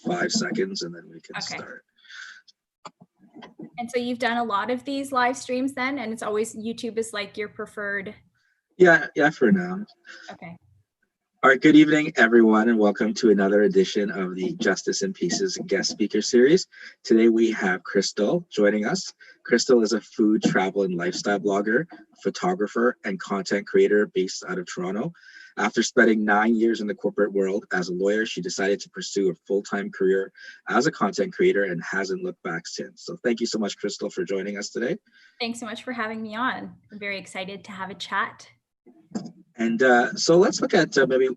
5 seconds and then we can Okay. start. And so you've done a lot of these live streams then, and it's always YouTube is like your preferred. Yeah, for now. Okay. All right, good evening, everyone, and welcome to another edition of the Justice and Pieces guest speaker series. Today we have Krystle joining us. Krystle is a food, travel, and lifestyle blogger, photographer, and content creator based out of Toronto. After spending 9 years in the corporate world as a lawyer, she decided to pursue a full-time career as a content creator and hasn't looked back since. So thank you so much, Krystle, for joining us today. Thanks so much for having me on. I'm very excited to have a chat. And so let's look at maybe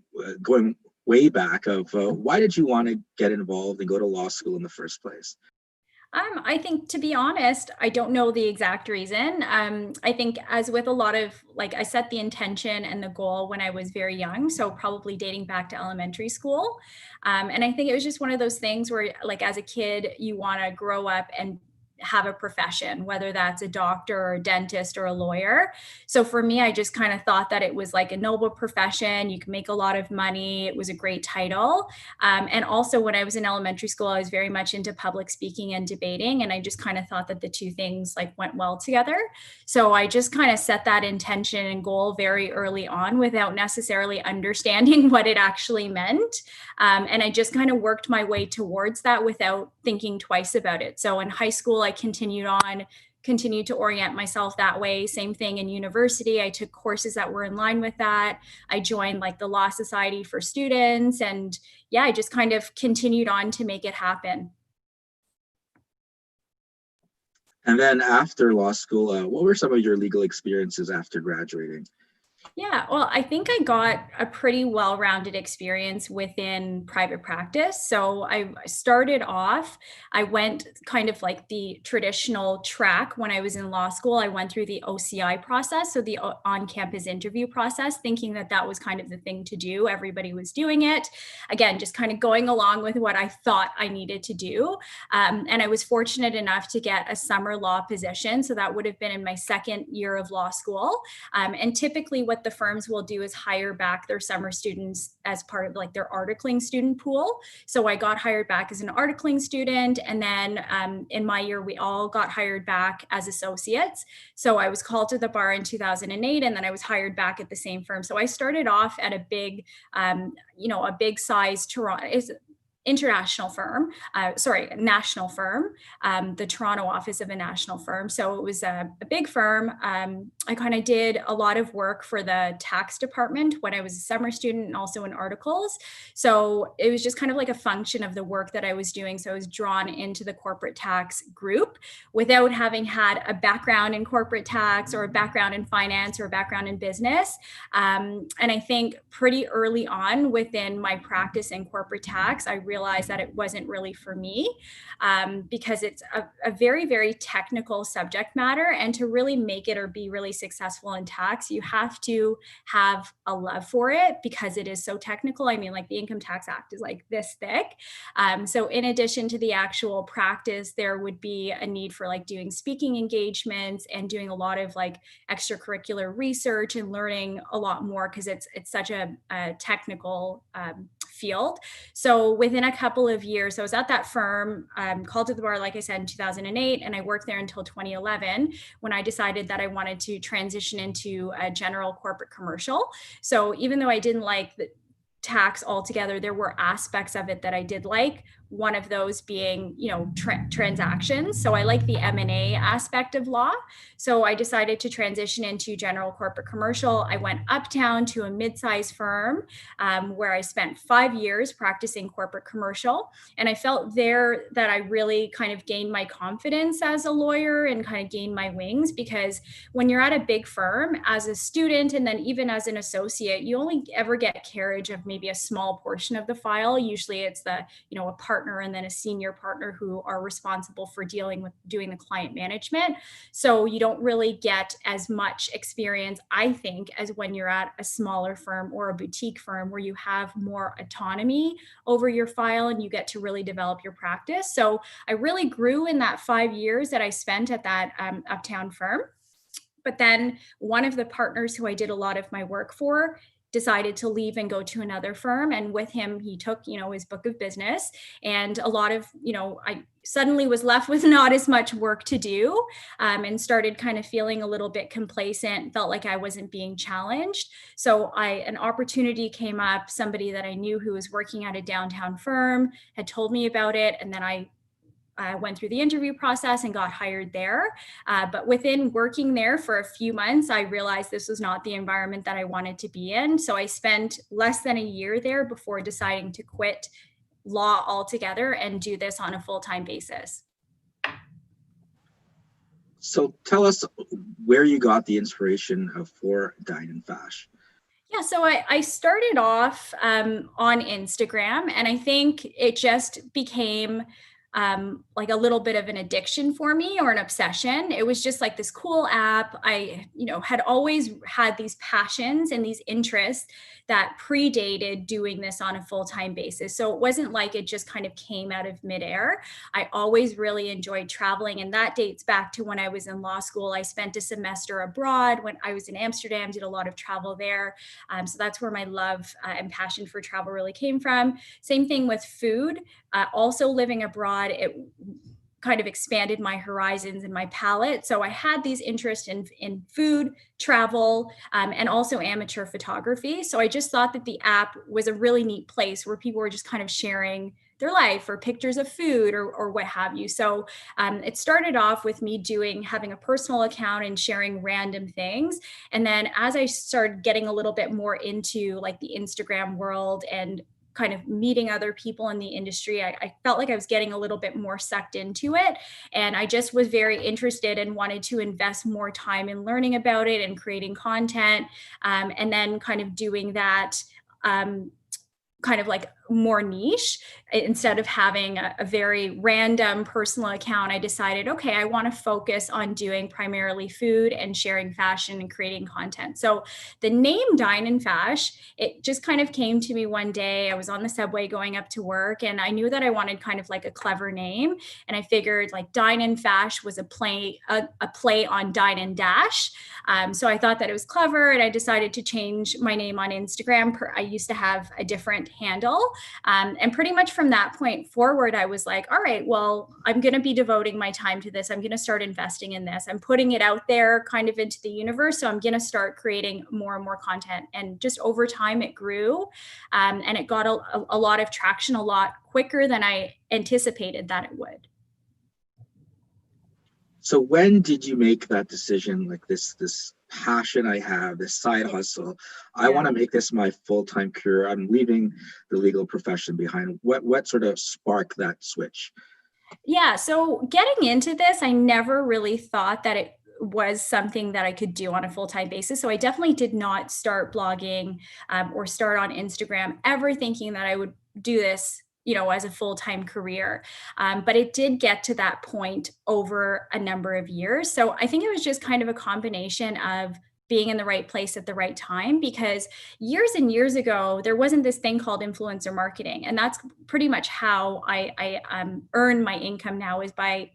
going way back of why did you want to get involved and go to law school in the first place? I think, to be honest, I don't know the exact reason. I think, as with a lot of, like, I set the intention and the goal when I was very young, so probably dating back to elementary school. And I think it was just one of those things where, like, as a kid, you want to grow up and have a profession, whether that's a doctor or a dentist or a lawyer. So for me, I just kind of thought that it was like a noble profession. You can make a lot of money. It was a great title. And also, when I was in elementary school, I was very much into public speaking and debating. And I just kind of thought that the two things like went well together. So I just kind of set that intention and goal very early on without necessarily understanding what it actually meant. And I just kind of worked my way towards that without thinking twice about it. So in high school, I continued to orient myself that way. Same thing in university. I took courses that were in line with that. I joined like the Law Society for Students. And yeah, I just kind of continued on to make it happen. And then after law school, what were some of your legal experiences after graduating? Yeah, well, I think I got a pretty well-rounded experience within private practice. So I started off, I went kind of like the traditional track when I was in law school. I went through the OCI process, so the on-campus interview process, thinking that that was kind of the thing to do. Everybody was doing it. Again, just kind of going along with what I thought I needed to do. And I was fortunate enough to get a summer law position. So that would have been in my second year of law school. And typically what the firms will do is hire back their summer students as part of like their articling student pool. So I got hired back as an articling student. And then in my year, we all got hired back as associates. So I was called to the bar in 2008, and then I was hired back at the same firm. So I started off at a big, a big size Toronto international firm, national firm, the Toronto office of a national firm. So it was a big firm. I kind of did a lot of work for the tax department when I was a summer student and also in articles. So it was just kind of like a function of the work that I was doing. So I was drawn into the corporate tax group without having had a background in corporate tax or a background in finance or a background in business. And I think pretty early on within my practice in corporate tax, I realized that it wasn't really for me because it's a very, very technical subject matter. And to really make it or be really successful in tax, you have to have a love for it because it is so technical. I mean, like the Income Tax Act is like this thick. So in addition to the actual practice, there would be a need for like doing speaking engagements and doing a lot of like extracurricular research and learning a lot more because it's such a technical field. So within a couple of years, I was at that firm, called to the bar, like I said, in 2008, and I worked there until 2011 when I decided that I wanted to transition into a general corporate commercial. So even though I didn't like the tax altogether, there were aspects of it that I did like. One of those being, transactions. So I like the M&A aspect of law. So I decided to transition into general corporate commercial. I went uptown to a mid-sized firm where I spent 5 years practicing corporate commercial. And I felt there that I really kind of gained my confidence as a lawyer and kind of gained my wings, because when you're at a big firm as a student and then even as an associate, you only ever get carriage of maybe a small portion of the file. Usually it's a partner and then a senior partner who are responsible for doing the client management. So you don't really get as much experience, I think, as when you're at a smaller firm or a boutique firm where you have more autonomy over your file and you get to really develop your practice. So I really grew in that 5 years that I spent at that uptown firm. But then one of the partners who I did a lot of my work for decided to leave and go to another firm. And with him, he took, his book of business, and a lot of, I suddenly was left with not as much work to do, and started kind of feeling a little bit complacent, felt like I wasn't being challenged. So an opportunity came up. Somebody that I knew who was working at a downtown firm had told me about it. And then I went through the interview process and got hired there. But within working there for a few months, I realized this was not the environment that I wanted to be in. So I spent less than a year there before deciding to quit law altogether and do this on a full-time basis. So tell us where you got the inspiration for Dine&Fash. Yeah, so I started off on Instagram, and I think it just became like a little bit of an addiction for me, or an obsession. It was just like this cool app. I, had always had these passions and these interests that predated doing this on a full-time basis. So it wasn't like it just kind of came out of midair. I always really enjoyed traveling, and that dates back to when I was in law school. I spent a semester abroad when I was in Amsterdam, did a lot of travel there. So that's where my love and passion for travel really came from. Same thing with food. Also living abroad, it kind of expanded my horizons and my palette. So I had these interests in food, travel, and also amateur photography. So I just thought that the app was a really neat place where people were just kind of sharing their life or pictures of food or what have you. So it started off with me having a personal account and sharing random things. And then as I started getting a little bit more into like the Instagram world and kind of meeting other people in the industry, I felt like I was getting a little bit more sucked into it. And I just was very interested and wanted to invest more time in learning about it and creating content. And then kind of doing that kind of like more niche. Instead of having a very random personal account, I decided, okay, I want to focus on doing primarily food and sharing fashion and creating content. So the name Dine&Fash, it just kind of came to me one day. I was on the subway going up to work, and I knew that I wanted kind of like a clever name. And I figured like Dine&Fash was a play on Dine and Dash. So I thought that it was clever, and I decided to change my name on Instagram. I used to have a different handle. And pretty much from that point forward, I was like, all right, well, I'm going to be devoting my time to this. I'm going to start investing in this. I'm putting it out there kind of into the universe. So I'm going to start creating more and more content. And just over time, it grew, and it got a lot of traction a lot quicker than I anticipated that it would. So when did you make that decision, like this passion I have, this side hustle, I want to make this my full-time career, I'm leaving the legal profession behind? What sort of sparked that switch? Yeah, so getting into this, I never really thought that it was something that I could do on a full-time basis. So I definitely did not start blogging or start on Instagram ever thinking that I would do this as a full-time career. But it did get to that point over a number of years. So I think it was just kind of a combination of being in the right place at the right time, because years and years ago, there wasn't this thing called influencer marketing. And that's pretty much how I earn my income now, is by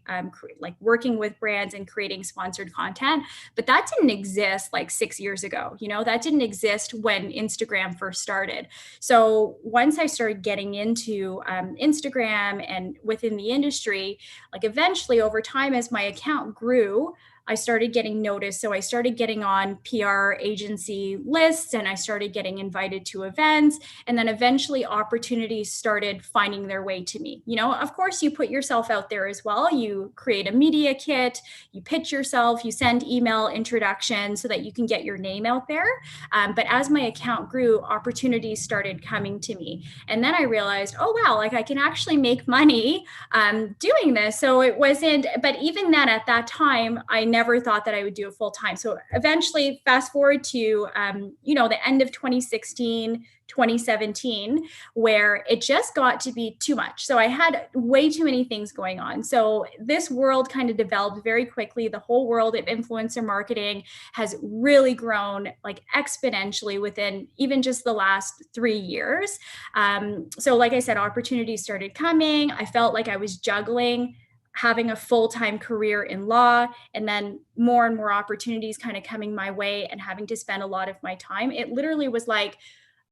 like working with brands and creating sponsored content. But that didn't exist like 6 years ago. That didn't exist when Instagram first started. So once I started getting into Instagram and within the industry, like eventually over time, as my account grew, I started getting noticed. So I started getting on PR agency lists, and I started getting invited to events. And then eventually opportunities started finding their way to me. Of course, you put yourself out there as well. You create a media kit, you pitch yourself, you send email introductions so that you can get your name out there. But as my account grew, opportunities started coming to me. And then I realized, oh, wow, like I can actually make money doing this. So it wasn't, but even then at that time, I never thought that I would do it full time. So eventually, fast forward to, the end of 2016, 2017, where it just got to be too much. So I had way too many things going on. So this world kind of developed very quickly. The whole world of influencer marketing has really grown like exponentially within even just the last 3 years. So like I said, opportunities started coming. I felt like I was juggling having a full-time career in law, and then more and more opportunities kind of coming my way and having to spend a lot of my time. It literally was like,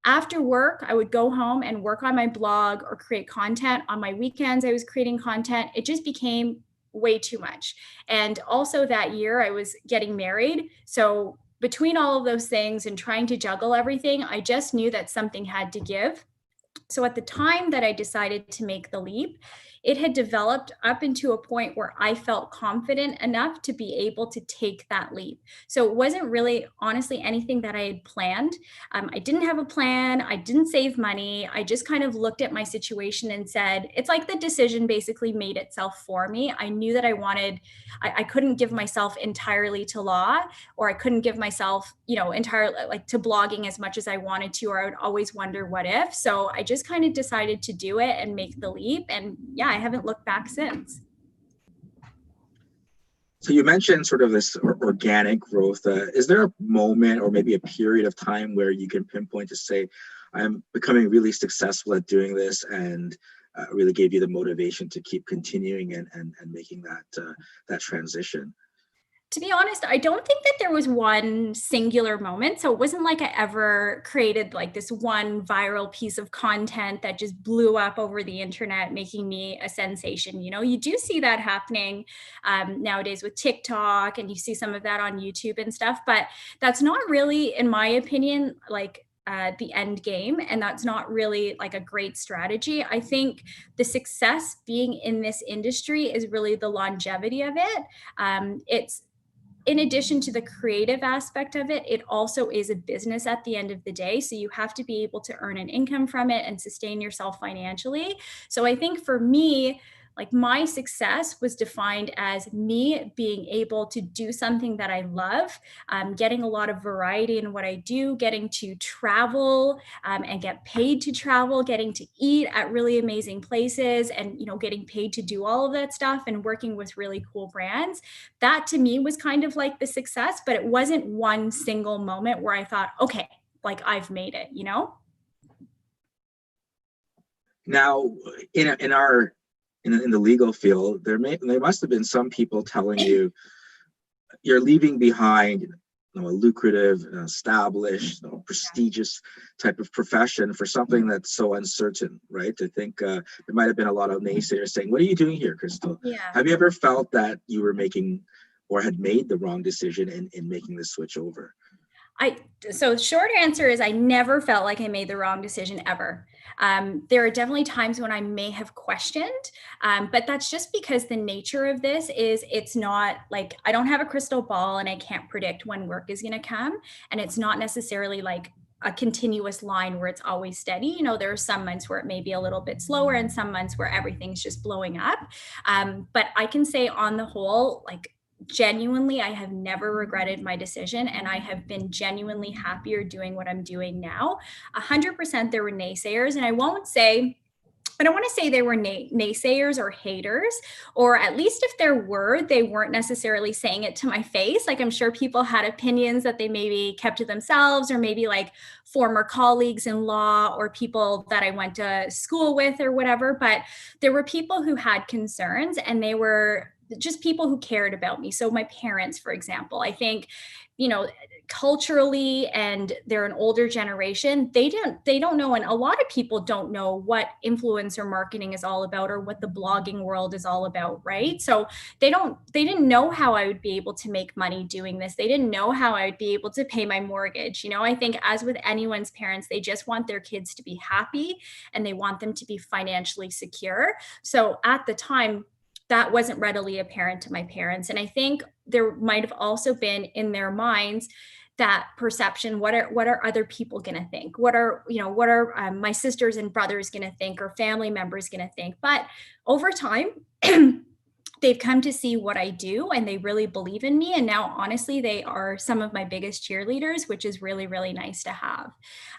after work, I would go home and work on my blog or create content. On my weekends, I was creating content. It just became way too much. And also that year, I was getting married. So between all of those things and trying to juggle everything, I just knew that something had to give. So at the time that I decided to make the leap, it had developed up into a point where I felt confident enough to be able to take that leap. So it wasn't really, honestly, anything that I had planned. I didn't have a plan. I didn't save money. I just kind of looked at my situation and said, it's like the decision basically made itself for me. I knew that I couldn't give myself entirely to law, or I couldn't give myself, entirely like to blogging as much as I wanted to, or I would always wonder what if. So I just kind of decided to do it and make the leap. And yeah, I haven't looked back since. So you mentioned sort of this organic growth. Is there a moment or maybe a period of time where you can pinpoint to say, I'm becoming really successful at doing this, and really gave you the motivation to keep continuing and making that transition? To be honest, I don't think that there was one singular moment. So it wasn't like I ever created like this one viral piece of content that just blew up over the internet, making me a sensation. You do see that happening nowadays with TikTok, and you see some of that on YouTube and stuff, but that's not really, in my opinion, like the end game. And that's not really like a great strategy. I think the success being in this industry is really the longevity of it. It's in addition to the creative aspect of it, it also is a business at the end of the day. So you have to be able to earn an income from it and sustain yourself financially. So I think for me, like my success was defined as me being able to do something that I love, getting a lot of variety in what I do, getting to travel and get paid to travel, getting to eat at really amazing places, and getting paid to do all of that stuff and working with really cool brands. That to me was kind of like the success, but it wasn't one single moment where I thought, okay, like I've made it. Now, in the legal field, there must have been some people telling you you're leaving behind, a lucrative, established, prestigious type of profession for something that's so uncertain, right? I think there might have been a lot of naysayers saying, "What are you doing here, Krystle?" Yeah. Have you ever felt that you were making or had made the wrong decision in making the switch over? So short answer is I never felt like I made the wrong decision ever. There are definitely times when I may have questioned, but that's just because the nature of this is it's not like I don't have a crystal ball and I can't predict when work is going to come. And it's not necessarily like a continuous line where it's always steady. There are some months where it may be a little bit slower and some months where everything's just blowing up. But I can say on the whole, like genuinely, I have never regretted my decision, and I have been genuinely happier doing what I'm doing now. 100% there were naysayers, and I don't want to say they were naysayers or haters, or at least if there were, they weren't necessarily saying it to my face. Like I'm sure people had opinions that they maybe kept to themselves, or maybe like former colleagues in law or people that I went to school with or whatever. But there were people who had concerns, and they were just people who cared about me. So my parents, for example, I think, culturally, and they're an older generation, they don't know, and a lot of people don't know what influencer marketing is all about or what the blogging world is all about, right? So they didn't know how I would be able to make money doing this. They didn't know how I would be able to pay my mortgage. I think as with anyone's parents, they just want their kids to be happy and they want them to be financially secure. So at the time, that wasn't readily apparent to my parents. And I think there might have also been in their minds that perception, what are other people going to think? What are my sisters and brothers going to think, or family members going to think? But over time, they've come to see what I do, and they really believe in me. And now, honestly, they are some of my biggest cheerleaders, which is really, really nice to have.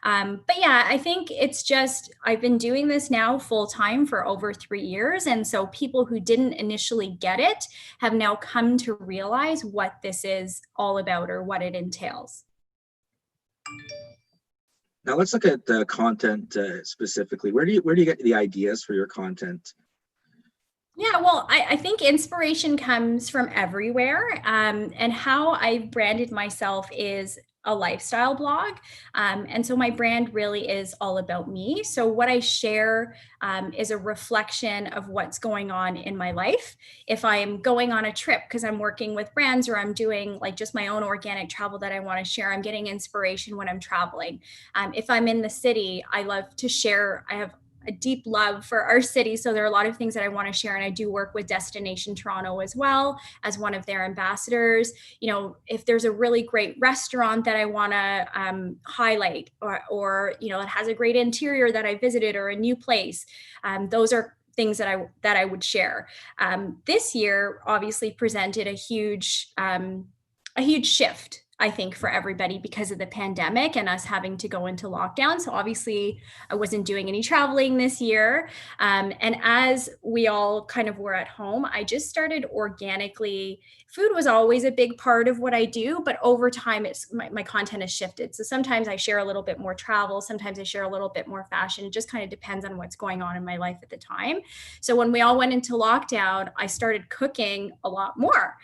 But yeah, I think it's just, I've been doing this now full time for over 3 years. And so people who didn't initially get it have now come to realize what this is all about or what it entails. Now let's look at the content specifically. Where do you get the ideas for your content? Yeah, well, I think inspiration comes from everywhere. And how I've branded myself is a lifestyle blog. And so my brand really is all about me. So what I share is a reflection of what's going on in my life. If I am going on a trip because I'm working with brands or I'm doing like just my own organic travel that I want to share, I'm getting inspiration when I'm traveling. If I'm in the city, I love to share. I have a deep love for our city. So there are a lot of things that I want to share. And I do work with Destination Toronto as well as one of their ambassadors. You know, if there's a really great restaurant that I want to highlight or, you know, it has a great interior that I visited or a new place, those are things that I would share. This year obviously presented a huge shift, I think, for everybody because of the pandemic and us having to go into lockdown. So obviously, I wasn't doing any traveling this year. And as we all kind of were at home, I just started organically. Food was always a big part of what I do, but over time, it's my content has shifted. So sometimes I share a little bit more travel, sometimes I share a little bit more fashion. It just kind of depends on what's going on in my life at the time. So when we all went into lockdown, I started cooking a lot more,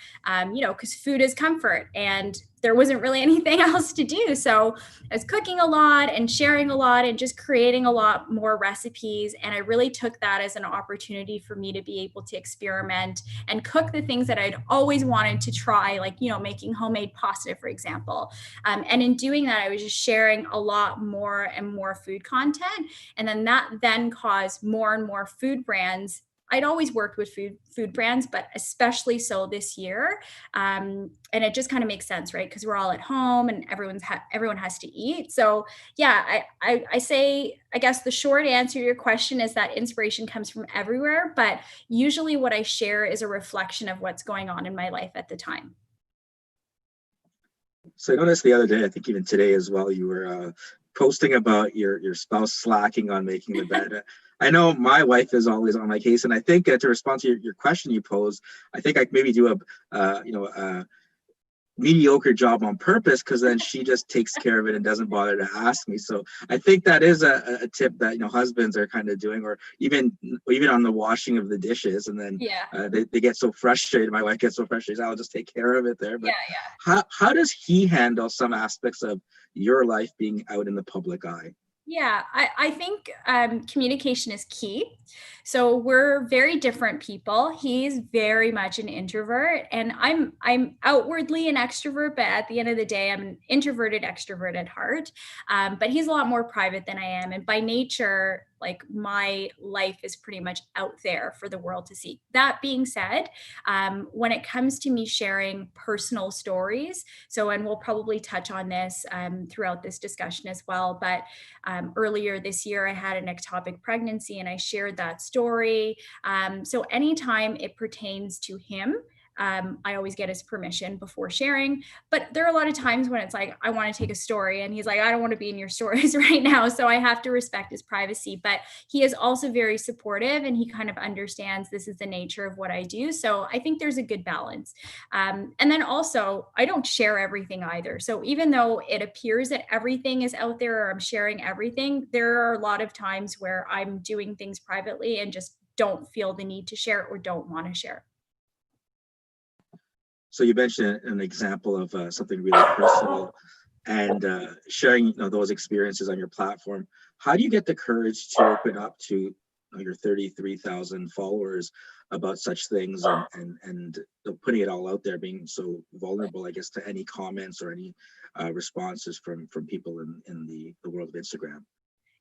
you know, because food is comfort and there wasn't really anything else to do. So I was cooking a lot and sharing a lot and just creating a lot more recipes. And I really took that as an opportunity for me to be able to experiment and cook the things that I'd always wanted to try, like, you know, making homemade pasta, for example. And in doing that, I was just sharing a lot more and more food content. And then that then caused more and more food brands. I'd always worked with food brands, but especially so this year. And it just kind of makes sense, right? Because we're all at home and everyone has to eat. So yeah, I say, I guess the short answer to your question is that inspiration comes from everywhere, but usually what I share is a reflection of what's going on in my life at the time. So I noticed the other day, I think even today as well, you were posting about your spouse slacking on making the bed. I know my wife is always on my case, and I think to respond to your question you posed, I think I maybe do a mediocre job on purpose because then she just takes care of it and doesn't bother to ask me. So I think that is a tip that husbands are kind of doing, or even on the washing of the dishes, and then Yeah. they get so frustrated. My wife gets so frustrated, I'll just take care of it there. Yeah. But how does he handle some aspects of your life being out in the public eye? Yeah, I think communication is key. So we're very different people. He's very much an introvert, and I'm outwardly an extrovert, but at the end of the day, I'm an introverted extrovert at heart. But he's a lot more private than I am, and by nature, like my life is pretty much out there for the world to see. That being said, when it comes to me sharing personal stories, so and we'll probably touch on this throughout this discussion as well, but earlier this year, I had an ectopic pregnancy and I shared that story. So anytime it pertains to him, I always get his permission before sharing. But there are a lot of times when it's like, I want to take a story, and he's like, I don't want to be in your stories right now. So I have to respect his privacy. But he is also very supportive and he kind of understands this is the nature of what I do. So I think there's a good balance. And then also, I don't share everything either. So even though it appears that everything is out there or I'm sharing everything, there are a lot of times where I'm doing things privately and just don't feel the need to share or don't want to share. So you mentioned an example of something really personal and sharing those experiences on your platform. How do you get the courage to open up to your 33,000 followers about such things, and putting it all out there, being so vulnerable, I guess, to any comments or any responses from people in the world of Instagram?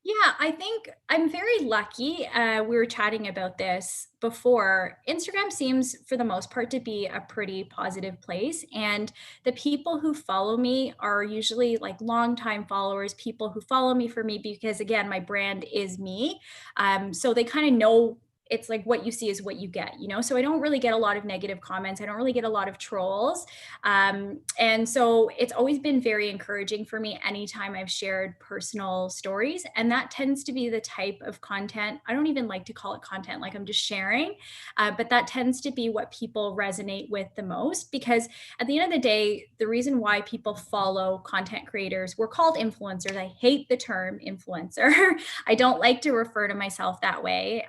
Yeah, I think I'm very lucky. We were chatting about this before. Instagram seems, for the most part, to be a pretty positive place. And the people who follow me are usually like longtime followers, people who follow me for me because, again, my brand is me. So they kind of know it's like what you see is what you get, you know? So I don't really get a lot of negative comments. I don't really get a lot of trolls. And so it's always been very encouraging for me anytime I've shared personal stories. And that tends to be the type of content. I don't even like to call it content, like I'm just sharing, but that tends to be what people resonate with the most. Because at the end of the day, the reason why people follow content creators, we're called influencers. I hate the term influencer. I don't like to refer to myself that way.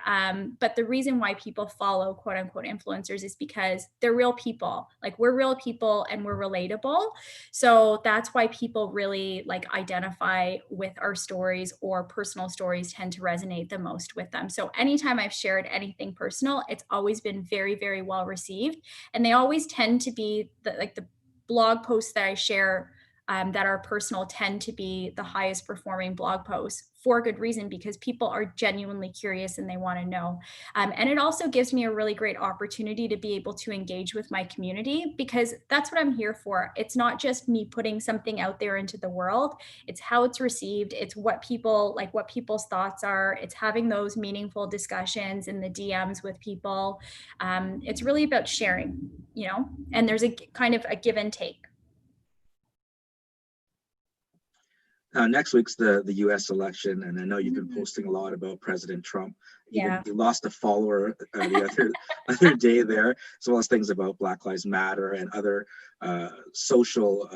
But But the reason why people follow quote unquote influencers is because they're real people. Like, we're real people and we're relatable. So that's why people really like identify with our stories, or personal stories tend to resonate the most with them. So anytime I've shared anything personal, it's always been very, very well received. And they always tend to be the blog posts that I share that are personal tend to be the highest performing blog posts, for good reason, because people are genuinely curious and they want to know. And it also gives me a really great opportunity to be able to engage with my community, because that's what I'm here for. It's not just me putting something out there into the world. It's how it's received. It's what people like, what people's thoughts are. It's having those meaningful discussions in the DMs with people. It's really about sharing, and there's a kind of a give and take. Next week's the U.S. election, and I know you've been posting a lot about President Trump. Even you lost a follower the other day there, as well as things about Black Lives Matter and other social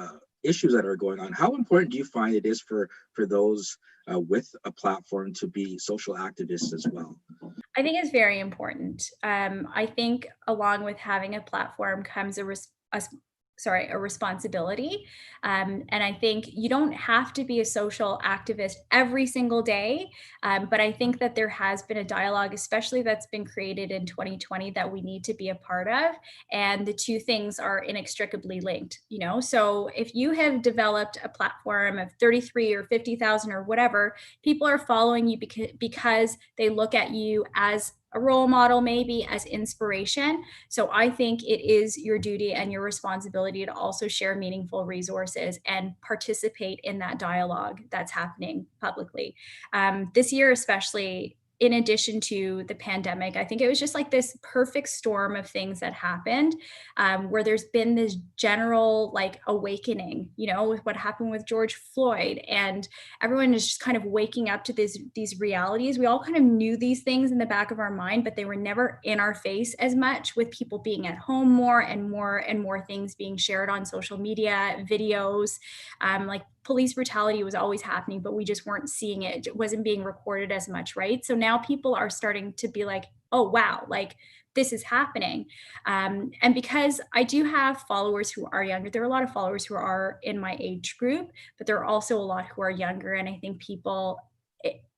issues that are going on. How important do you find it is for those with a platform to be social activists as well? I think it's very important. I think along with having a platform comes a responsibility. And I think you don't have to be a social activist every single day. But I think that there has been a dialogue, especially that's been created in 2020, that we need to be a part of. And the two things are inextricably linked, So if you have developed a platform of 33 or 50,000 or whatever, people are following you because they look at you as a role model, maybe as inspiration. So I think it is your duty and your responsibility to also share meaningful resources and participate in that dialogue that's happening publicly. This year, especially, in addition to the pandemic, I think it was just like this perfect storm of things that happened, where there's been this general like awakening, with what happened with George Floyd, and everyone is just kind of waking up to these realities. We all kind of knew these things in the back of our mind, but they were never in our face as much, with people being at home more and more and more things being shared on social media, videos, like police brutality was always happening, but we just weren't seeing it. It wasn't being recorded as much, right? So now people are starting to be like, oh, wow, like this is happening. And because I do have followers who are younger, there are a lot of followers who are in my age group, but there are also a lot who are younger. And I think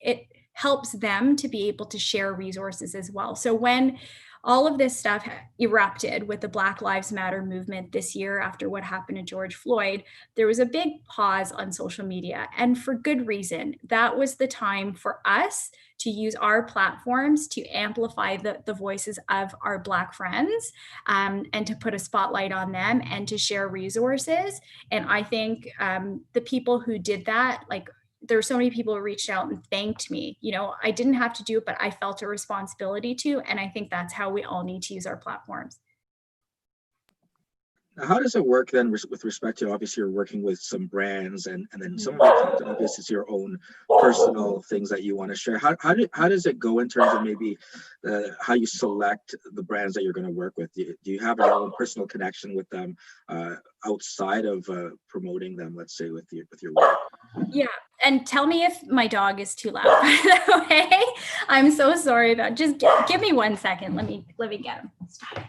it helps them to be able to share resources as well. So when all of this stuff erupted with the Black Lives Matter movement this year after what happened to George Floyd, there was a big pause on social media, and for good reason. That was the time for us to use our platforms to amplify the voices of our Black friends, and to put a spotlight on them and to share resources. And I think the people who did that, like, there are so many people who reached out and thanked me. I didn't have to do it, but I felt a responsibility to. And I think that's how we all need to use our platforms. Now, how does it work then with respect to, obviously you're working with some brands, and then some of the content obviously is your own personal things that you want to share. How does it go in terms of maybe how you select the brands that you're going to work with? Do you have your own personal connection with them outside of promoting them, let's say, with your work? Yeah. And tell me if my dog is too loud. Okay. I'm so sorry about, just give me 1 second. Let me get him. Stop it.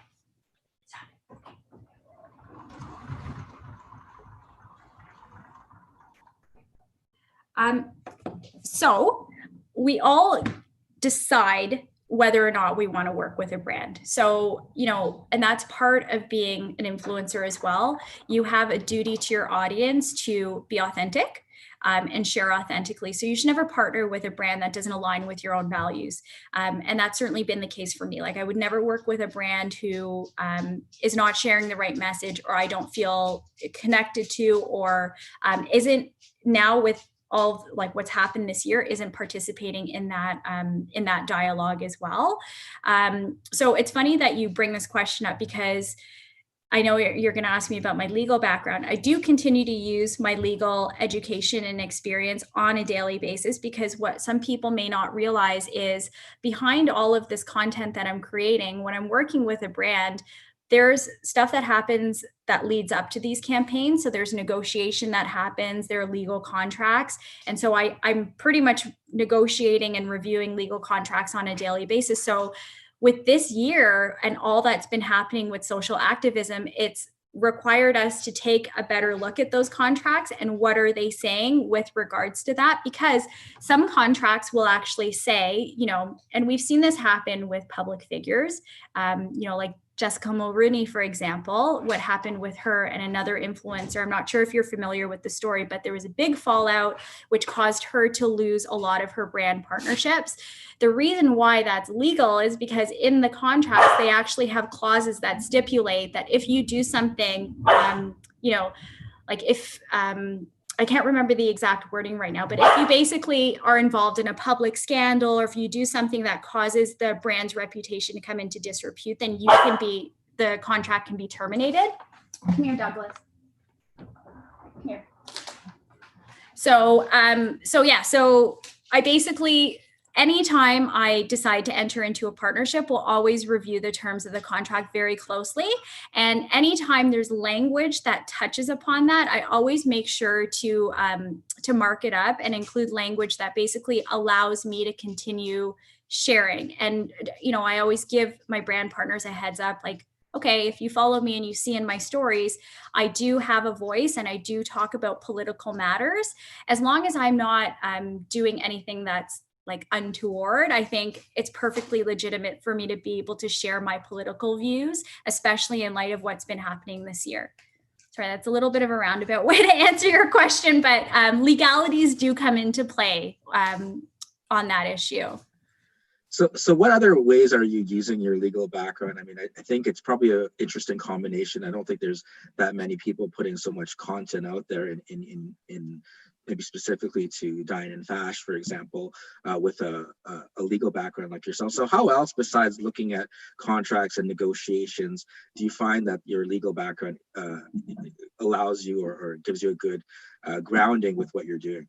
So we all decide whether or not we want to work with a brand. So, and that's part of being an influencer as well. You have a duty to your audience to be authentic, and share authentically. So you should never partner with a brand that doesn't align with your own values. And that's certainly been the case for me. Like, I would never work with a brand who is not sharing the right message, or I don't feel connected to, or isn't now, with all like what's happened this year, isn't participating in that dialogue as well. So it's funny that you bring this question up, because I know you're going to ask me about my legal background. I do continue to use my legal education and experience on a daily basis, because what some people may not realize is behind all of this content that I'm creating, when I'm working with a brand, there's stuff that happens that leads up to these campaigns. So there's negotiation that happens, there are legal contracts. And so I'm pretty much negotiating and reviewing legal contracts on a daily basis. So with this year and all that's been happening with social activism, it's required us to take a better look at those contracts and what are they saying with regards to that, because some contracts will actually say, and we've seen this happen with public figures, like Jessica Mulrooney, for example, what happened with her and another influencer. I'm not sure if you're familiar with the story, but there was a big fallout, which caused her to lose a lot of her brand partnerships. The reason why that's legal is because in the contracts, they actually have clauses that stipulate that if you do something, like if, I can't remember the exact wording right now, but if you basically are involved in a public scandal, or if you do something that causes the brand's reputation to come into disrepute, then the contract can be terminated. Come here, Douglas. Here. So I basically, anytime I decide to enter into a partnership, we'll always review the terms of the contract very closely. And anytime there's language that touches upon that, I always make sure to mark it up and include language that basically allows me to continue sharing. And, I always give my brand partners a heads up, like, okay, if you follow me and you see in my stories, I do have a voice and I do talk about political matters. As long as I'm not doing anything that's like untoward, I think it's perfectly legitimate for me to be able to share my political views, especially in light of what's been happening this year. Sorry, that's a little bit of a roundabout way to answer your question, but legalities do come into play on that issue. So what other ways are you using your legal background? I mean, I think it's probably an interesting combination. I don't think there's that many people putting so much content out there in maybe specifically to Dine&Fash, for example, with a legal background like yourself. So how else, besides looking at contracts and negotiations, do you find that your legal background allows you or gives you a good grounding with what you're doing?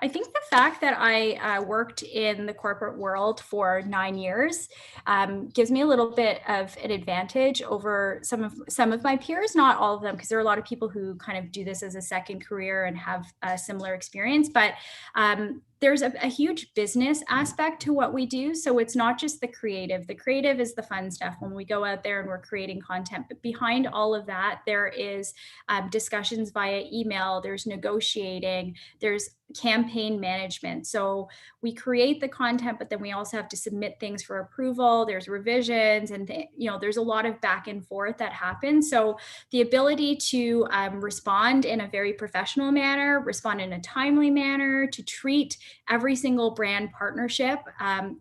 I think the fact that I worked in the corporate world for 9 years gives me a little bit of an advantage over some of my peers, not all of them, because there are a lot of people who kind of do this as a second career and have a similar experience. But there's a huge business aspect to what we do. So it's not just the creative. The creative is the fun stuff when we go out there and we're creating content. But behind all of that, there is discussions via email, there's negotiating, there's campaign management. So we create the content, but then we also have to submit things for approval. There's revisions and, there's a lot of back and forth that happens. So the ability to respond in a very professional manner, respond in a timely manner, to treat every single brand partnership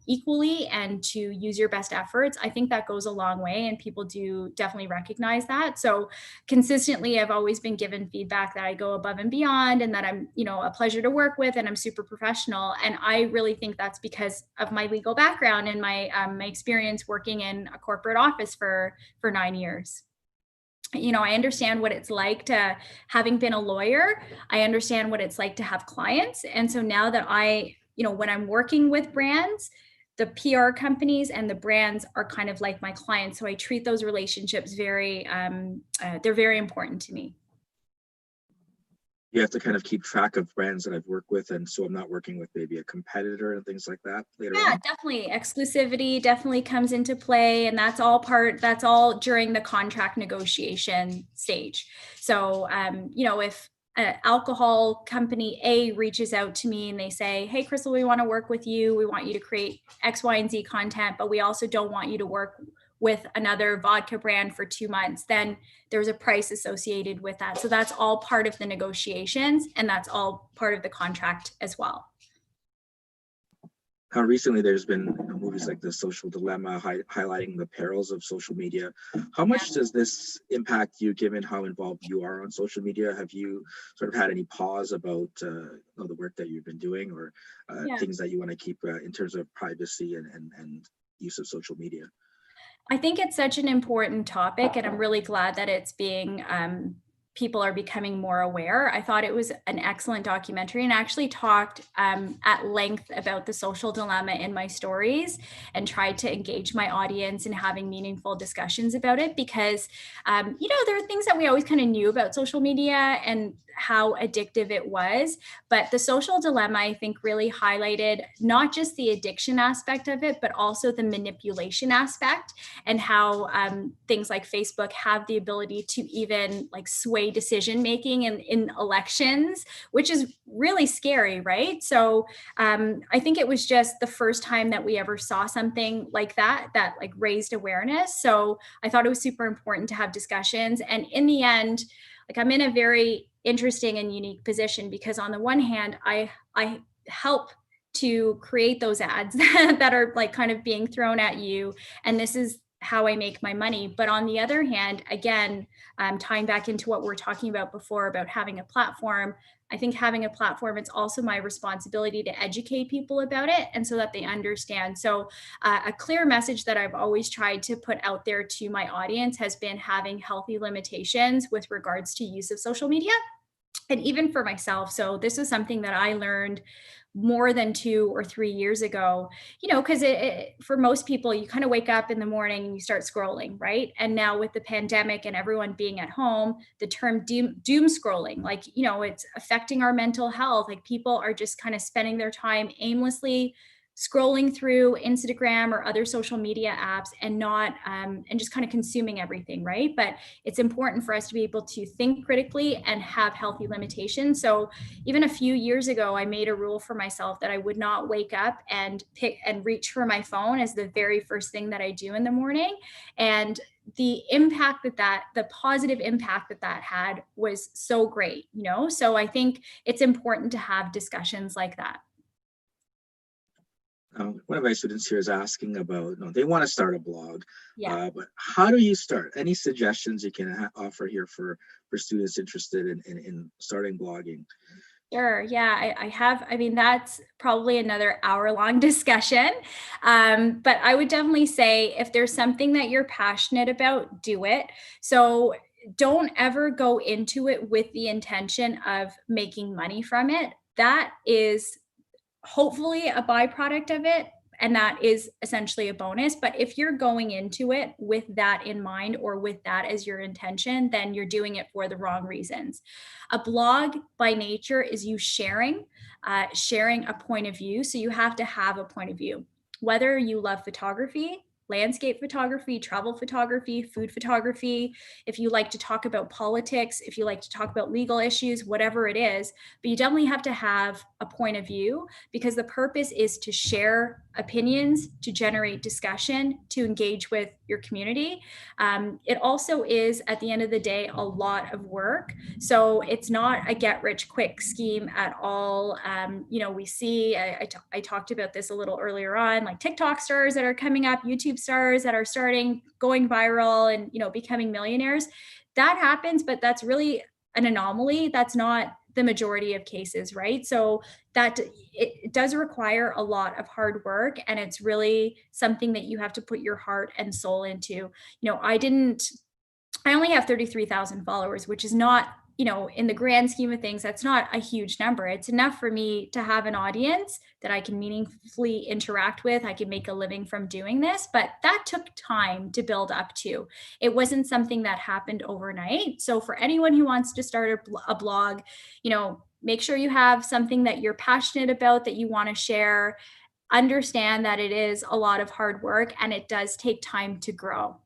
equally and to use your best efforts, I think that goes a long way, and people do definitely recognize that. So consistently, I've always been given feedback that I go above and beyond and that I'm, a pleasure to work with and I'm super professional. And I really think that's because of my legal background and my experience working in a corporate office for 9 years. I understand what it's like to, having been a lawyer, I understand what it's like to have clients. And so now that when I'm working with brands, the PR companies and the brands are kind of like my clients. So I treat those relationships they're very important to me. You have to kind of keep track of brands that I've worked with, and so I'm not working with maybe a competitor and things like that later on. Yeah, definitely. Exclusivity definitely comes into play, and that's all during the contract negotiation stage. So, if alcohol company A reaches out to me and they say, hey, Krystle, we want to work with you. We want you to create X, Y, and Z content, but we also don't want you to work with another vodka brand for 2 months, then there's a price associated with that. So that's all part of the negotiations, and that's all part of the contract as well. How recently there's been movies like The Social Dilemma highlighting the perils of social media. How much does this impact you, given how involved you are on social media? Have you sort of had any pause about the work that you've been doing, or things that you want to keep in terms of privacy and use of social media? I think it's such an important topic, and I'm really glad that it's being people are becoming more aware. I thought it was an excellent documentary, and actually talked at length about the social dilemma in my stories, and tried to engage my audience in having meaningful discussions about it, because there are things that we always kind of knew about social media and how addictive it was, but the social dilemma, I think, really highlighted not just the addiction aspect of it, but also the manipulation aspect, and how things like Facebook have the ability to even like sway decision making in elections, which is really scary, right? So I think it was just the first time that we ever saw something like that like raised awareness. So I thought it was super important to have discussions. And in the end, like, I'm in a very interesting and unique position, because on the one hand, I help to create those ads that are like kind of being thrown at you, and this is how I make my money. But on the other hand, again, tying back into what we are talking about before about having a platform, I think having a platform, it's also my responsibility to educate people about it, and so that they understand. So a clear message that I've always tried to put out there to my audience has been having healthy limitations with regards to use of social media, and even for myself. So this is something that I learned more than 2 or 3 years ago, because for most people, you kind of wake up in the morning and you start scrolling, right? And now with the pandemic and everyone being at home, the term doom scrolling, like, it's affecting our mental health. Like, people are just kind of spending their time aimlessly scrolling through Instagram or other social media apps, and not and just kind of consuming everything, right? But it's important for us to be able to think critically and have healthy limitations. So even a few years ago, I made a rule for myself that I would not wake up and pick and reach for my phone as the very first thing that I do in the morning. And the impact the positive impact that had was so great, So I think it's important to have discussions like that. One of my students here is asking about, they want to start a blog, Yeah. but how do you start? Any suggestions you can offer here for students interested in starting blogging? Sure. Yeah, I have. I mean, that's probably another hour-long discussion. But I would definitely say if there's something that you're passionate about, do it. So don't ever go into it with the intention of making money from it. That is hopefully a byproduct of it, and that is essentially a bonus. But if you're going into it with that in mind, or with that as your intention, then you're doing it for the wrong reasons. A blog by nature is you sharing a point of view. So you have to have a point of view, whether you love photography, landscape photography, travel photography, food photography, if you like to talk about politics, if you like to talk about legal issues, whatever it is. But you definitely have to have a point of view, because the purpose is to share opinions, to generate discussion, to engage with your community. It also is, at the end of the day, a lot of work. So it's not a get rich quick scheme at all. We see, I talked about this a little earlier on, like TikTok stars that are coming up, YouTube stars that are going viral and, becoming millionaires. That happens, but that's really an anomaly. That's not the majority of cases, right? So that it does require a lot of hard work, and it's really something that you have to put your heart and soul into. I only have 33,000 followers, which is not, in the grand scheme of things, that's not a huge number. It's enough for me to have an audience that I can meaningfully interact with. I can make a living from doing this, but that took time to build up to. It wasn't something that happened overnight. So for anyone who wants to start a blog, make sure you have something that you're passionate about, that you want to share. Understand that it is a lot of hard work, and it does take time to grow.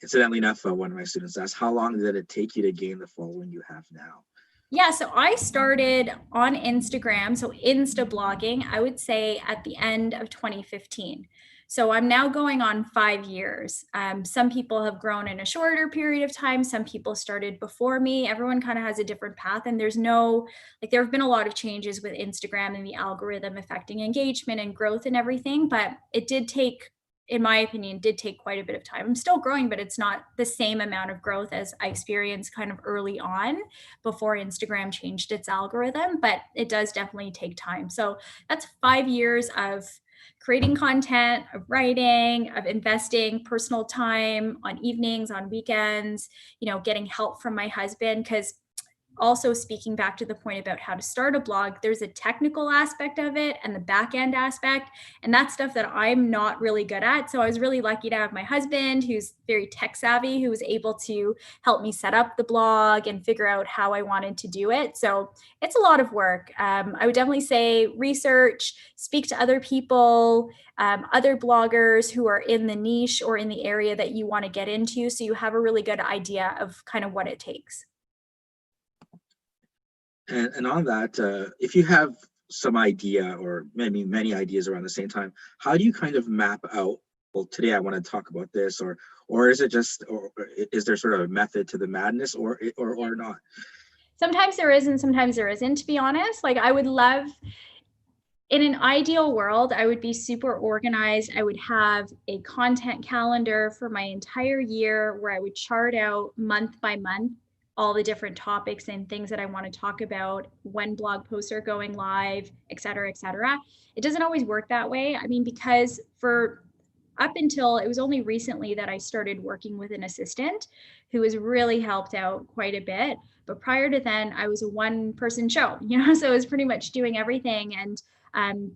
Incidentally enough, one of my students asked, how long did it take you to gain the following you have now? Yeah, so I started on Instagram, so Insta blogging, I would say at the end of 2015. So I'm now going on 5 years. Some people have grown in a shorter period of time. Some people started before me. Everyone kind of has a different path. And there have been a lot of changes with Instagram and the algorithm affecting engagement and growth and everything. But it did take, in my opinion, did take quite a bit of time. I'm still growing, but it's not the same amount of growth as I experienced kind of early on before Instagram changed its algorithm, but it does definitely take time. So that's 5 years of creating content, of writing, of investing personal time on evenings, on weekends, getting help from my husband. Because also speaking back to the point about how to start a blog, there's a technical aspect of it and the back end aspect. And that's stuff that I'm not really good at. So I was really lucky to have my husband, who's very tech savvy, who was able to help me set up the blog and figure out how I wanted to do it. So it's a lot of work. I would definitely say research, speak to other people, other bloggers who are in the niche or in the area that you want to get into. So you have a really good idea of kind of what it takes. And on that, if you have some idea or maybe many ideas around the same time, how do you kind of map out, well, today I want to talk about this, or is it just, or is there sort of a method to the madness, or not? Sometimes there is and sometimes there isn't, to be honest. Like I would love, in an ideal world, I would be super organized. I would have a content calendar for my entire year where I would chart out month by month all the different topics and things that I want to talk about, when blog posts are going live, et cetera, et cetera. It doesn't always work that way. I mean, because for up until it was only recently that I started working with an assistant who has really helped out quite a bit. But prior to then, I was a one-person show, so I was pretty much doing everything. And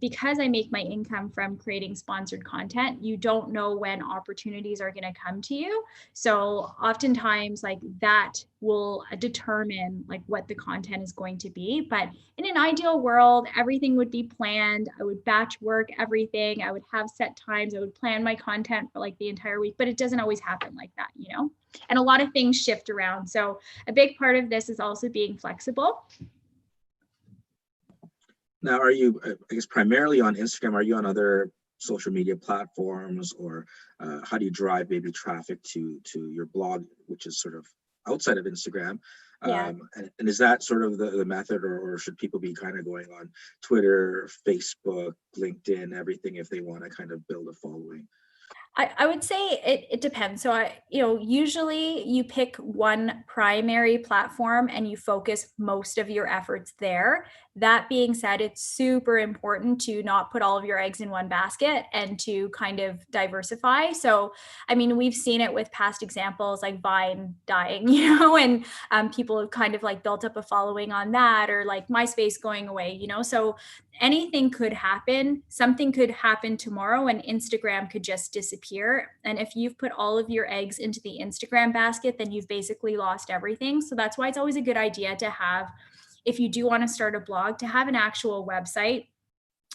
because I make my income from creating sponsored content, you don't know when opportunities are going to come to you. So oftentimes like that will determine like what the content is going to be. But in an ideal world, everything would be planned. I would batch work everything. I would have set times. I would plan my content for like the entire week, but it doesn't always happen like that, And a lot of things shift around. So a big part of this is also being flexible. Now, are you, I guess, primarily on Instagram? Are you on other social media platforms, or how do you drive maybe traffic to your blog, which is sort of outside of Instagram? Yeah. And is that sort of the method, or should people be kind of going on Twitter, Facebook, LinkedIn, everything if they want to kind of build a following? I would say it depends. So usually you pick one primary platform and you focus most of your efforts there. That being said, it's super important to not put all of your eggs in one basket and to kind of diversify. So, I mean, we've seen it with past examples like Vine dying, and people have kind of like built up a following on that, or like MySpace going away, So anything could happen. Something could happen tomorrow and Instagram could just disappear. And if you've put all of your eggs into the Instagram basket, then you've basically lost everything. So that's why it's always a good idea to have, if you do want to start a blog, to have an actual website,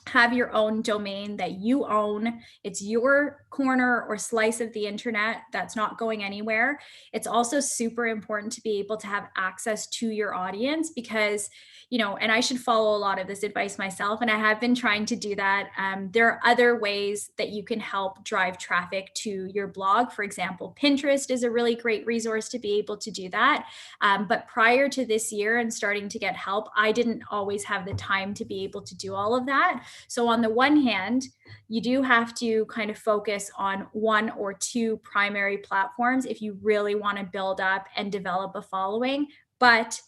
have your own domain that you own. It's your corner or slice of the internet that's not going anywhere. It's also super important to be able to have access to your audience because, and I should follow a lot of this advice myself, and I have been trying to do that. There are other ways that you can help drive traffic to your blog. For example, Pinterest is a really great resource to be able to do that. But prior to this year and starting to get help, I didn't always have the time to be able to do all of that. So on the one hand, you do have to kind of focus on one or two primary platforms if you really want to build up and develop a following. But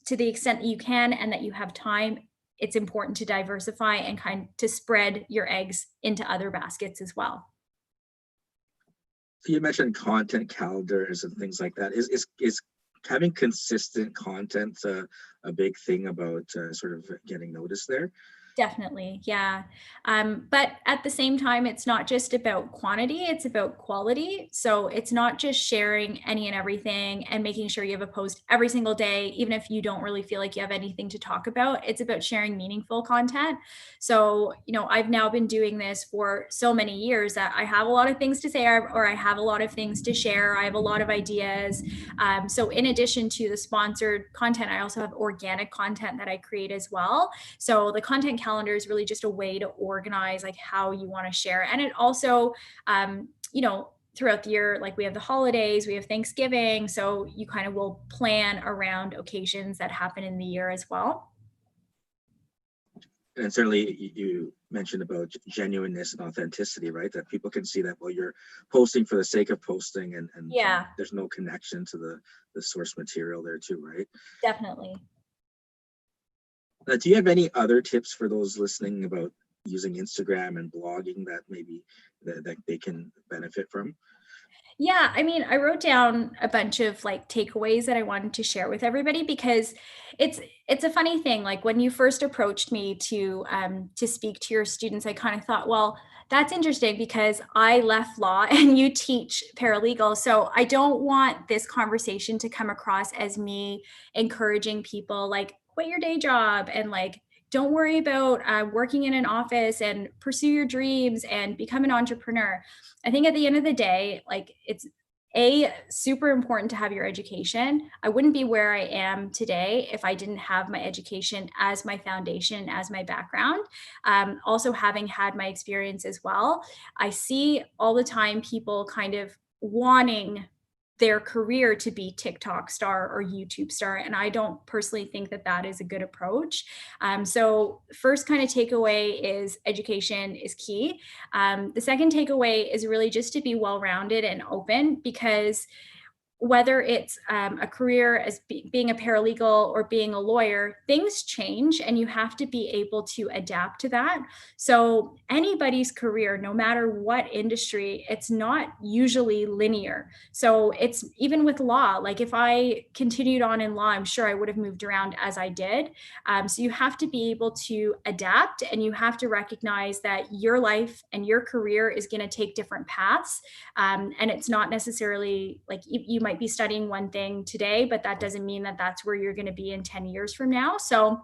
to the extent that you can and that you have time, it's important to diversify and kind of to spread your eggs into other baskets as well. So you mentioned content calendars and things like that. Is having consistent content a big thing about sort of getting noticed there? Definitely. Yeah. But at the same time, it's not just about quantity, it's about quality. So it's not just sharing any and everything and making sure you have a post every single day, even if you don't really feel like you have anything to talk about. It's about sharing meaningful content. So, I've now been doing this for so many years that I have a lot of things to say, or I have a lot of things to share. I have a lot of ideas. So in addition to the sponsored content, I also have organic content that I create as well. So the content calendar is really just a way to organize like how you want to share. And it also, throughout the year, like we have the holidays, we have Thanksgiving. So you kind of will plan around occasions that happen in the year as well. And certainly you mentioned about genuineness and authenticity, right? That people can see that, well, you're posting for the sake of posting, and Yeah, there's no connection to the source material there too, right? definitely. Do you have any other tips for those listening about using Instagram and blogging that maybe that they can benefit from? Yeah, I mean, I wrote down a bunch of like takeaways that I wanted to share with everybody because it's it's a funny thing. Like when you first approached me to speak to your students, I kind of thought, well, that's interesting because I left law and you teach paralegal. So I don't want this conversation to come across as me encouraging people like quit your day job and like don't worry about working in an office and pursue your dreams and become an entrepreneur. I think at the end of the day, like it's super important to have your education. I wouldn't be where I am today if I didn't have my education as my foundation, as my background. Also, having had my experience as well, I see all the time people kind of wanting their career to be TikTok star or YouTube star. And I don't personally think that that is a good approach. So, first kind of takeaway is education is key. The second takeaway is really just to be well rounded and open because whether it's a career as being a paralegal or being a lawyer, things change and you have to be able to adapt to that. So, anybody's career, no matter what industry, it's not usually linear. So, it's even with law, like if I continued on in law, I'm sure I would have moved around as I did. So, you have to be able to adapt and you have to recognize that your life and your career is going to take different paths, and it's not necessarily like you might be studying one thing today, but that doesn't mean that that's where you're going to be in 10 years from now. So,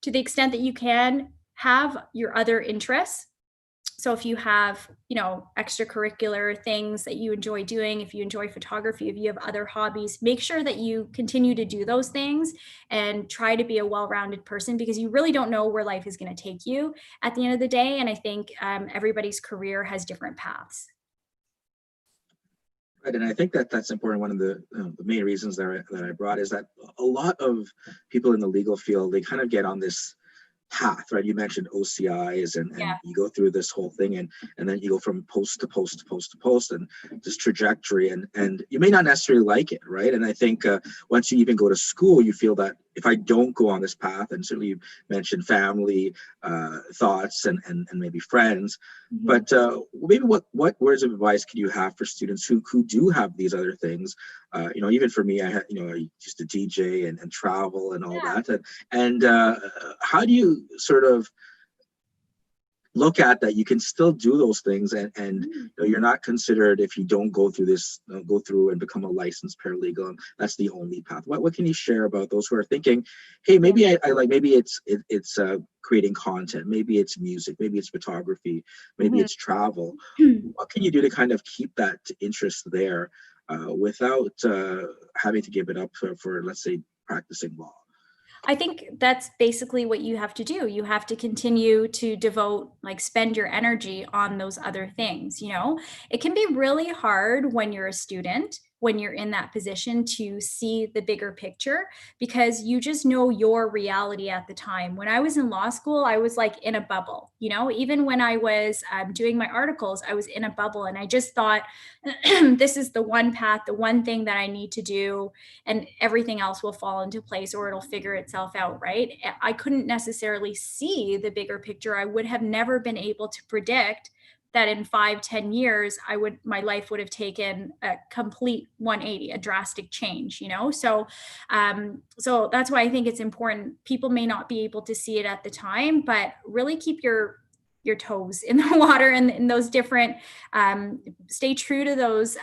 to the extent that you can have your other interests. So if you have, extracurricular things that you enjoy doing, if you enjoy photography, if you have other hobbies, make sure that you continue to do those things and try to be a well-rounded person because you really don't know where life is going to take you at the end of the day. And I think everybody's career has different paths. Right, and I think that that's important. One of the main reasons that I brought is that a lot of people in the legal field, they kind of get on this path, right? You mentioned OCIs, and Yeah. you go through this whole thing, and then you go from post to post to post to post, and this trajectory, and you may not necessarily like it, right? And I think once you even go to school, you feel that if I don't go on this path, and certainly you mentioned family, thoughts, and maybe friends, Mhm. but maybe what words of advice can you have for students who do have these other things? Even for me, I used to DJ and travel and all that, and how do you sort of look at that you can still do those things, and Mhm. you're not considered if you don't go through this, go through and become a licensed paralegal, and that's the only path. What can you share about those who are thinking, hey, Yeah. maybe I like, maybe it's creating content, maybe it's music, maybe it's photography, maybe Mhm. it's travel. What can you do to kind of keep that interest there, without having to give it up for, let's say, practicing law? I think that's basically what you have to do. You have to continue to devote, like, spend your energy on those other things. It can be really hard when you're a student, when you're in that position to see the bigger picture because you just know your reality at the time. When I was in law school, I was like in a bubble. Even when I was doing my articles, I was in a bubble and I just thought, this is the one path, the one thing that I need to do and everything else will fall into place or it'll figure itself out, right? I couldn't necessarily see the bigger picture. I would have never been able to predict that in 5, 10 years, my life would have taken a complete 180, a drastic change. So that's why I think it's important. People may not be able to see it at the time, but really keep your toes in the water and in those different stay true to those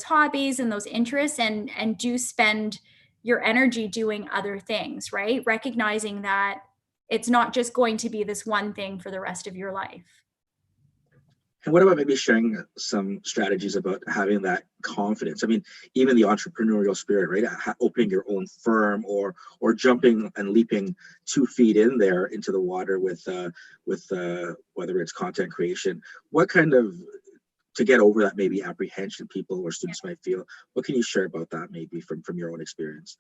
hobbies and those interests and do spend your energy doing other things, right? Recognizing that it's not just going to be this one thing for the rest of your life. And what about maybe sharing some strategies about having that confidence? I mean, even the entrepreneurial spirit, right? Opening your own firm, or jumping and leaping 2 feet in there into the water with whether it's content creation. What kind of, to get over that maybe apprehension people or students might feel? What can you share about that maybe from your own experience?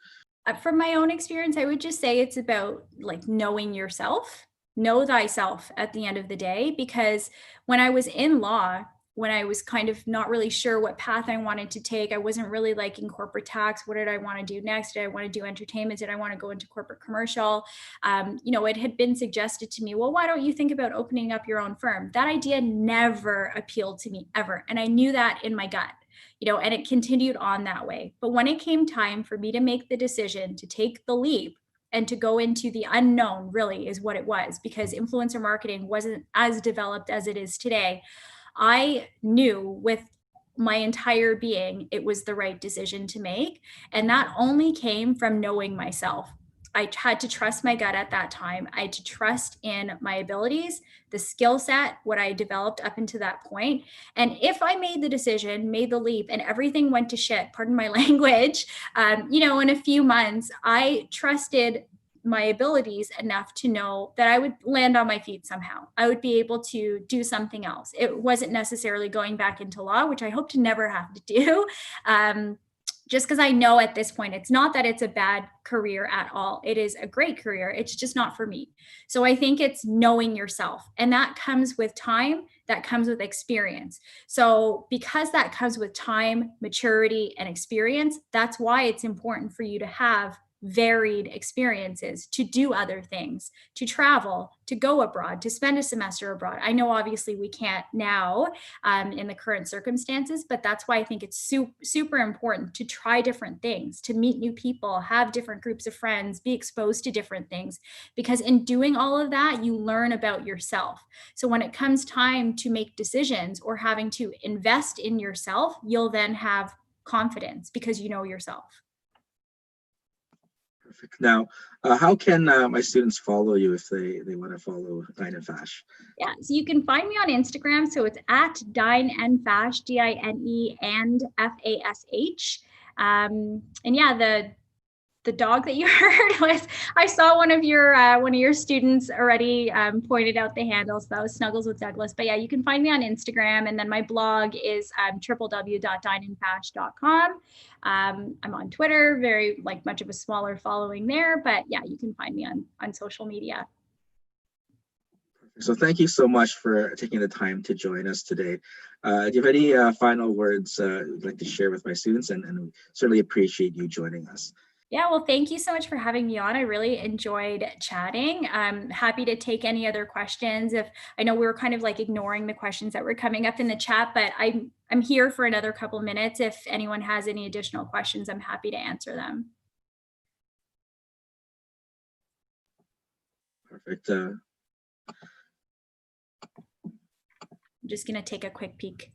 From my own experience, I would just say it's about like knowing yourself, know thyself at the end of the day. Because when I was in law, when I was kind of not really sure what path I wanted to take. I wasn't really liking corporate tax. What did I want to do next? Did I want to do entertainment? Did I want to go into corporate commercial? It had been suggested to me, well, why don't you think about opening up your own firm? That idea never appealed to me ever. And I knew that in my gut, and it continued on that way. But when it came time for me to make the decision to take the leap, and to go into the unknown, really is what it was, because influencer marketing wasn't as developed as it is today. I knew with my entire being it was the right decision to make. And that only came from knowing myself. I had to trust my gut at that time. I had to trust in my abilities, the skill set, what I developed up until that point. And if I made the decision, made the leap, and everything went to shit, pardon my language, in a few months, I trusted my abilities enough to know that I would land on my feet somehow. I would be able to do something else. It wasn't necessarily going back into law, which I hope to never have to do. Just because I know at this point, it's not that it's a bad career at all. It is a great career. It's just not for me. So I think it's knowing yourself. And that comes with time, that comes with experience. So because that comes with time, maturity, and experience, that's why it's important for you to have varied experiences, to do other things, to travel, to go abroad, to spend a semester abroad. I know obviously we can't now in the current circumstances, but that's why I think it's super important to try different things, to meet new people, have different groups of friends, be exposed to different things, because in doing all of that, you learn about yourself. So when it comes time to make decisions or having to invest in yourself, you'll then have confidence because you know yourself. Perfect. Now, how can my students follow you if they want to follow Dine&Fash? Yeah, so you can find me on Instagram. So it's at Dine&Fash, Dine and Fash. And yeah, the dog that you heard was, I saw one of your students already pointed out the handles. So that was Snuggles with Douglas. But yeah, you can find me on Instagram, and then my blog is www.dineandfash.com. I'm on Twitter, very much of a smaller following there, but yeah, you can find me on social media. So thank you so much for taking the time to join us today. Do you have any final words you'd like to share with my students? And certainly appreciate you joining us. Yeah, well, thank you so much for having me on. I really enjoyed chatting. I'm happy to take any other questions. If I know we were kind of ignoring the questions that were coming up in the chat, but I'm here for another couple minutes. If anyone has any additional questions, I'm happy to answer them. Perfect. I'm just going to take a quick peek.